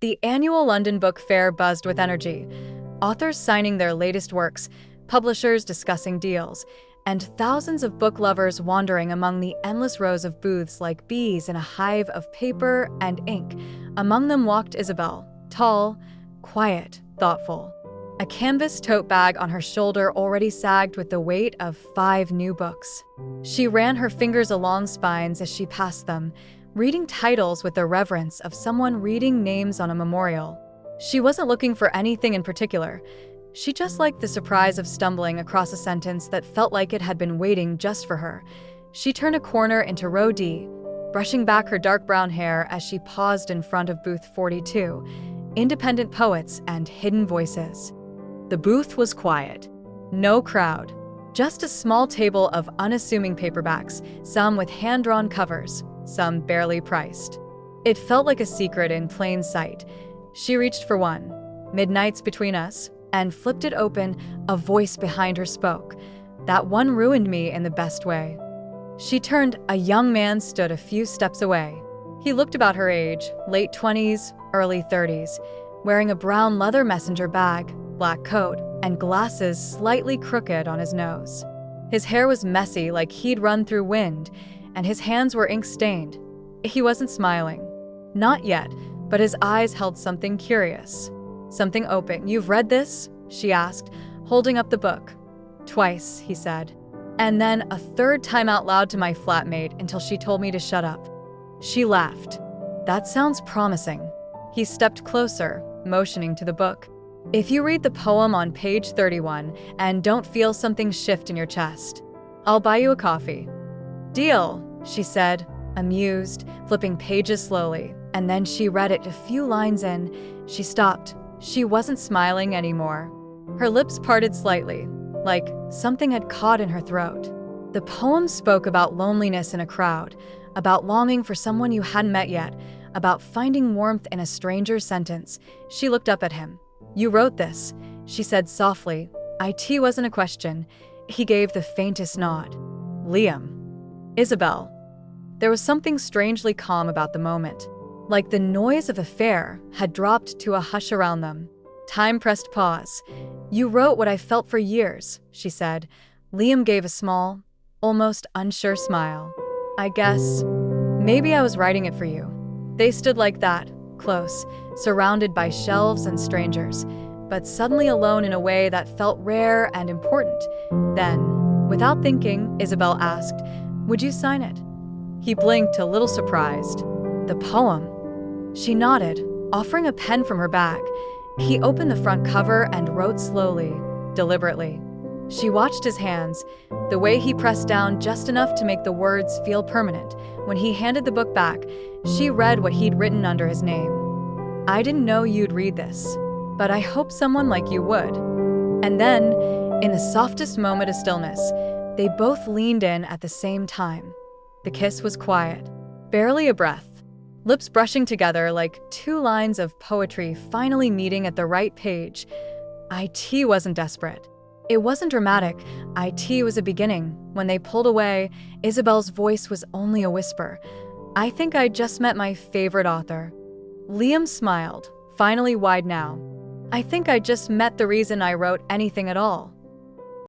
The annual London Book Fair buzzed with energy. Authors signing their latest works, publishers discussing deals, and thousands of book lovers wandering among the endless rows of booths like bees in a hive of paper and ink. Among them walked Isabel, tall, quiet, thoughtful. A canvas tote bag on her shoulder already sagged with the weight of 5 new books. She ran her fingers along spines as she passed them, reading titles with the reverence of someone reading names on a memorial. She wasn't looking for anything in particular. She just liked the surprise of stumbling across a sentence that felt like it had been waiting just for her. She turned a corner into row D, brushing back her dark brown hair as she paused in front of booth 42, Independent Poets and Hidden Voices. The booth was quiet. No crowd. Just a small table of unassuming paperbacks, some with hand-drawn covers, some barely priced. It felt like a secret in plain sight. She reached for one, Midnights Between Us, and flipped it open. A voice behind her spoke. That one ruined me in the best way. She turned. A young man stood a few steps away. He looked about her age, late 20s, early 30s, wearing a brown leather messenger bag, black coat, and glasses slightly crooked on his nose. His hair was messy like he'd run through wind, and his hands were ink-stained. He wasn't smiling. Not yet, but his eyes held something curious. Something open. "You've read this?" she asked, holding up the book. "Twice," he said. "And then a third time out loud to my flatmate until she told me to shut up." She laughed. "That sounds promising." He stepped closer, motioning to the book. "If you read the poem on page 31 and don't feel something shift in your chest, I'll buy you a coffee." "Deal," she said, amused, flipping pages slowly, and then she read it. A few lines in, she stopped. She wasn't smiling anymore. Her lips parted slightly, like something had caught in her throat. The poem spoke about loneliness in a crowd, about longing for someone you hadn't met yet, about finding warmth in a stranger's sentence. She looked up at him. "You wrote this," she said softly. It wasn't a question. He gave the faintest nod. "Liam." "Isabel." There was something strangely calm about the moment, like the noise of a fair had dropped to a hush around them. Time pressed pause. "You wrote what I felt for years," she said. Liam gave a small, almost unsure smile. "I guess maybe I was writing it for you." They stood like that, close, surrounded by shelves and strangers, but suddenly alone in a way that felt rare and important. Then, without thinking, Isabel asked, "Would you sign it?" He blinked, a little surprised. "The poem?" She nodded, offering a pen from her bag. He opened the front cover and wrote slowly, deliberately. She watched his hands, the way he pressed down just enough to make the words feel permanent. When he handed the book back, she read what he'd written under his name. "I didn't know you'd read this, but I hope someone like you would." And then, in the softest moment of stillness, they both leaned in at the same time. The kiss was quiet, barely a breath, lips brushing together like 2 lines of poetry finally meeting at the right page. It wasn't desperate. It wasn't dramatic. It was a beginning. When they pulled away, Isabel's voice was only a whisper. "I think I just met my favorite author." Liam smiled, finally wide now. "I think I just met the reason I wrote anything at all."